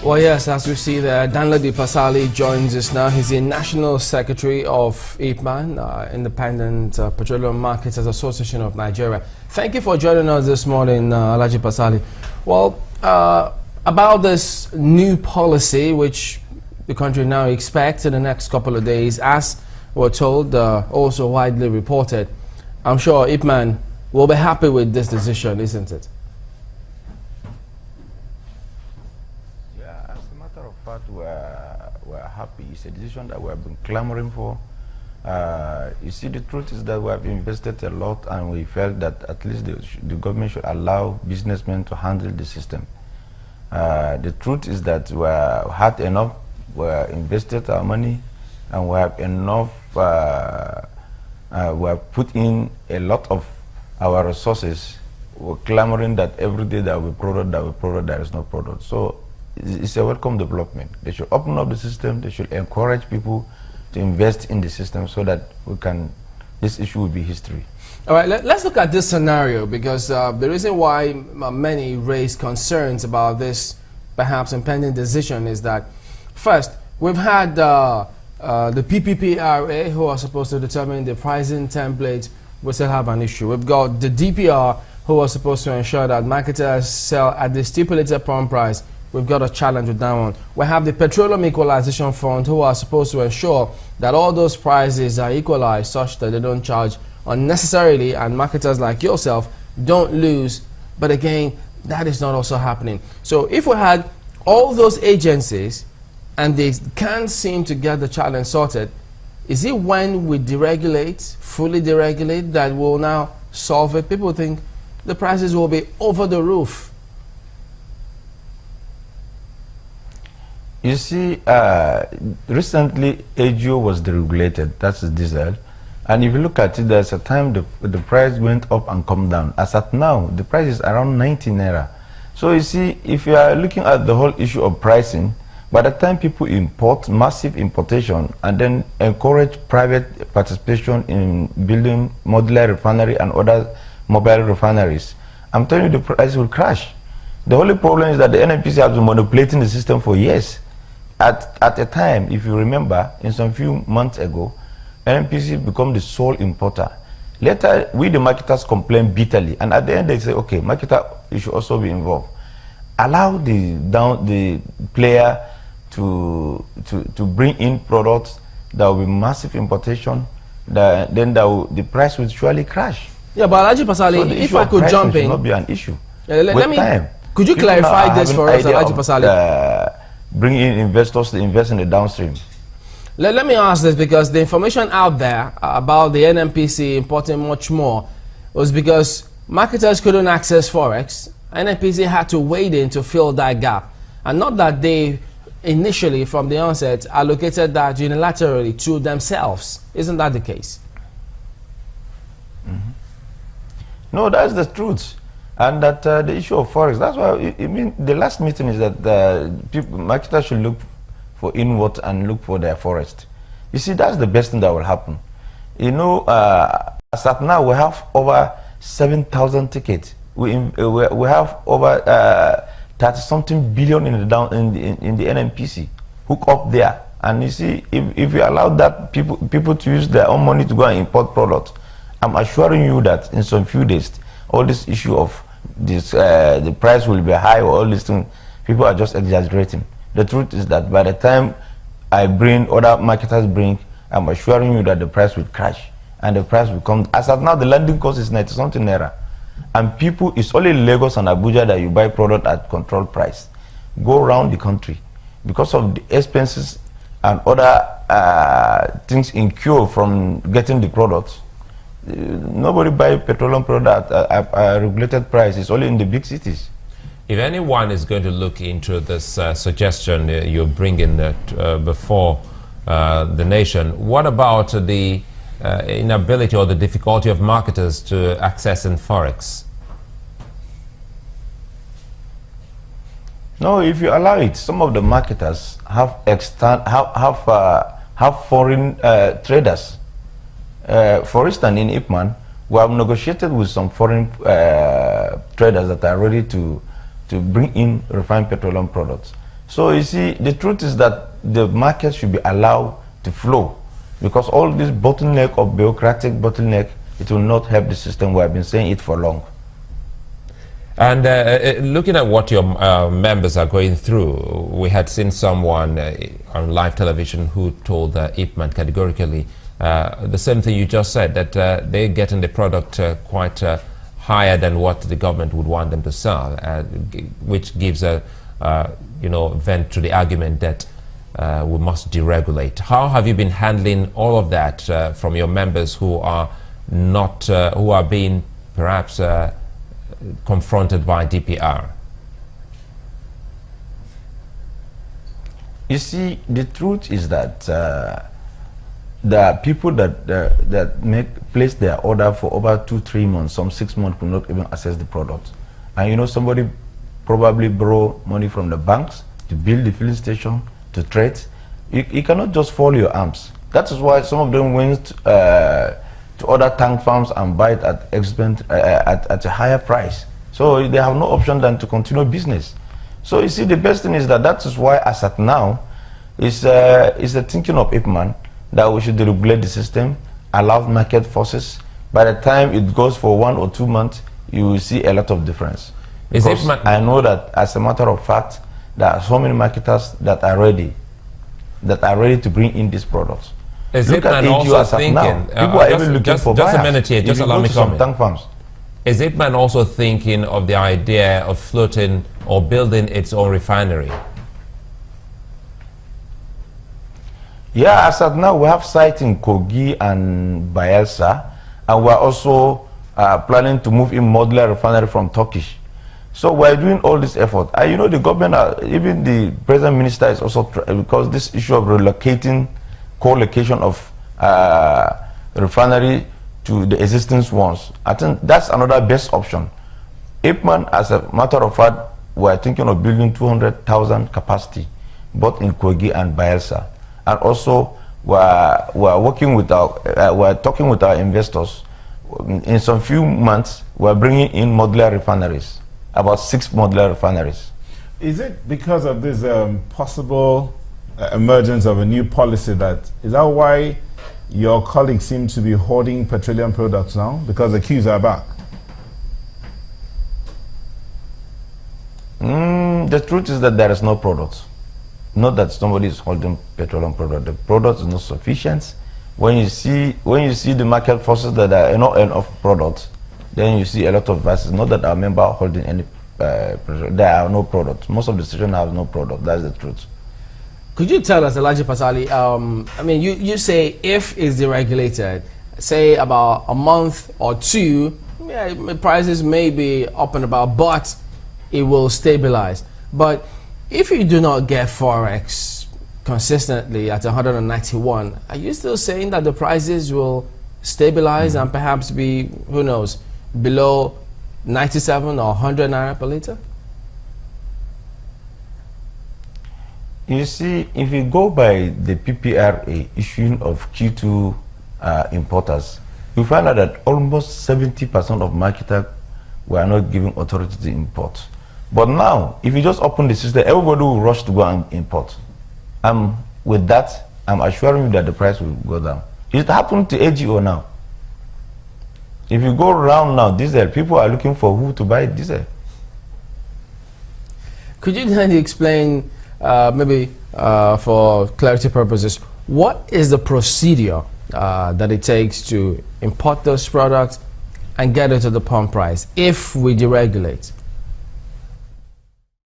Well, yes, as we see there, Danladi Pasali joins us now. He's the National Secretary of IPMAN, Independent Petroleum Marketers Association of Nigeria. Thank you for joining us this morning, Alhaji Pasali. Well, about this new policy, which the country now expects in the next couple of days, as we're told, also widely reported, I'm sure IPMAN will be happy with this decision, isn't it? We're happy. It's a decision that we have been clamoring for. You see, the truth is that we have invested a lot, and we felt that at least the government should allow businessmen to handle the system. The truth is that we had enough, we invested our money, and we have enough, we have put in a lot of our resources. We're clamoring that every day that we product, there is no product. So it's a welcome development. They should open up the system. They should encourage people to invest in the system so that this issue will be history. All right, let's look at this scenario, because the reason why many raise concerns about this perhaps impending decision is that, first, we've had the PPPRA, who are supposed to determine the pricing template, we still have an issue. We've got the DPR, who are supposed to ensure that marketers sell at the stipulated pump price. We've got a challenge with that one. We have the Petroleum Equalization Fund, who are supposed to ensure that all those prices are equalized such that they don't charge unnecessarily and marketers like yourself don't lose. But again, that is not also happening. So if we had all those agencies and they can't seem to get the challenge sorted, is it when we deregulate, fully deregulate, that will now solve it? People think the prices will be over the roof. You see, recently AGO was deregulated, that's diesel. And if you look at it, there's a time the price went up and come down. As at now, the price is around 90 naira. So you see, if you are looking at the whole issue of pricing, by the time people import, massive importation, and then encourage private participation in building modular refinery and other mobile refineries, I'm telling you the price will crash. The only problem is that the NNPC has been manipulating the system for years. At a time, if you remember, in some few months ago, NNPC became the sole importer. Later, we the marketers complain bitterly, and at the end they say, okay, marketer, you should also be involved. Allow the player to bring in products. There will be massive importation. Then the price will surely crash. Yeah, but Alhaji Pasali, so if I could jump in, not be an issue. Let me. Could you clarify this for us, Alhaji Pasali? Bring in investors to invest in the downstream. Let me ask this, because the information out there about the NNPC importing much more was because marketers couldn't access Forex. NNPC had to wade in to fill that gap. And not that they initially, from the onset, allocated that unilaterally to themselves. Isn't that the case? Mm-hmm. No, that's the truth. And that the issue of Forex, that's why the last meeting is that marketers should look for inward and look for their forest. You see, that's the best thing that will happen. You know, as at now, we have over 7,000 tickets. We have over 30-something billion in the NNPC hook up there. And you see, if you allow that people to use their own money to go and import products, I'm assuring you that in some few days, all this issue of this the price will be high or all these things, people are just exaggerating. The truth is that by the time I bring, other marketers bring, I'm assuring you that the price will crash and the price will come. As of now, the landing cost is 90-something naira. And people, it's only Lagos and Abuja that you buy product at controlled price. Go around the country, because of the expenses and other things incur from getting the products. Nobody buy petroleum product at a regulated price. It's only in the big cities. If anyone is going to look into this suggestion you're bringing before the nation, what about the inability or the difficulty of marketers to access in Forex? No, if you allow it, some of the marketers have foreign traders. For instance, in IPMAN, we have negotiated with some foreign traders that are ready to bring in refined petroleum products. So you see, the truth is that the market should be allowed to flow, because all this bottleneck of bureaucratic bottleneck, it will not help the system. We have been saying it for long. And looking at what your members are going through, we had seen someone on live television who told IPMAN categorically the same thing you just said, that they're getting the product quite higher than what the government would want them to sell, which gives a vent to the argument that we must deregulate. How have you been handling all of that from your members who are not, who are being perhaps confronted by DPR? You see, the truth is that there are people that place their order for over 2-3 months, some 6 months, could not even access the product. And somebody probably borrow money from the banks to build the filling station, to trade. You cannot just follow your arms. That is why some of them went to other tank farms and buy it at at a higher price. So they have no option than to continue business. So you see, the best thing is that is why, as at now, is the thinking of IPMAN that we should deregulate the system, allow market forces. By the time it goes for 1 or 2 months, you will see a lot of difference. Because I know that, as a matter of fact, there are so many marketers that are ready to bring in these products. Is IPMAN also thinking? People are even looking for buyers. Just a minute here. Just allow me to comment. Tank farms. Is IPMAN also thinking of the idea of floating or building its own refinery? Yeah, as of now, we have sites in Kogi and Bayelsa, and we are also planning to move in modular refinery from Turkish. So we are doing all this effort. The government, even the present minister is also, because this issue of relocating, co-location of refinery to the existing ones, I think that's another best option. IPMAN, as a matter of fact, we are thinking of building 200,000 capacity, both in Kogi and Bayelsa. And also, we are working with we are talking with our investors. In some few months, we are bringing in modular refineries, about 6 modular refineries. Is it because of this possible emergence of a new policy is that why your colleagues seem to be hoarding petroleum products now? Because the queues are back? The truth is that there is no product. Not that somebody is holding petroleum product. The product is not sufficient. When you see the market forces that there are not enough products, then you see a lot of verses. Not that our member are holding any there are no products. Most of the stations have no product. That's the truth. Could you tell us, Elijah Pasali, you say if it's deregulated, say about a month or 2, prices may be up and about, but it will stabilize. But if you do not get Forex consistently at 191, are you still saying that the prices will stabilize and perhaps be, who knows, below 97 or 100 naira per liter? You see, if you go by the PPRA issuing of Q2 importers, you find out that almost 70% of marketers were not giving authority to import. But now, if you just open the system, everybody will rush to go and import. With that, I'm assuring you that the price will go down. It happened to AGO now. If you go around now, diesel, people are looking for who to buy diesel. Could you then explain, maybe for clarity purposes, what is the procedure that it takes to import those products and get it to the pump price if we deregulate?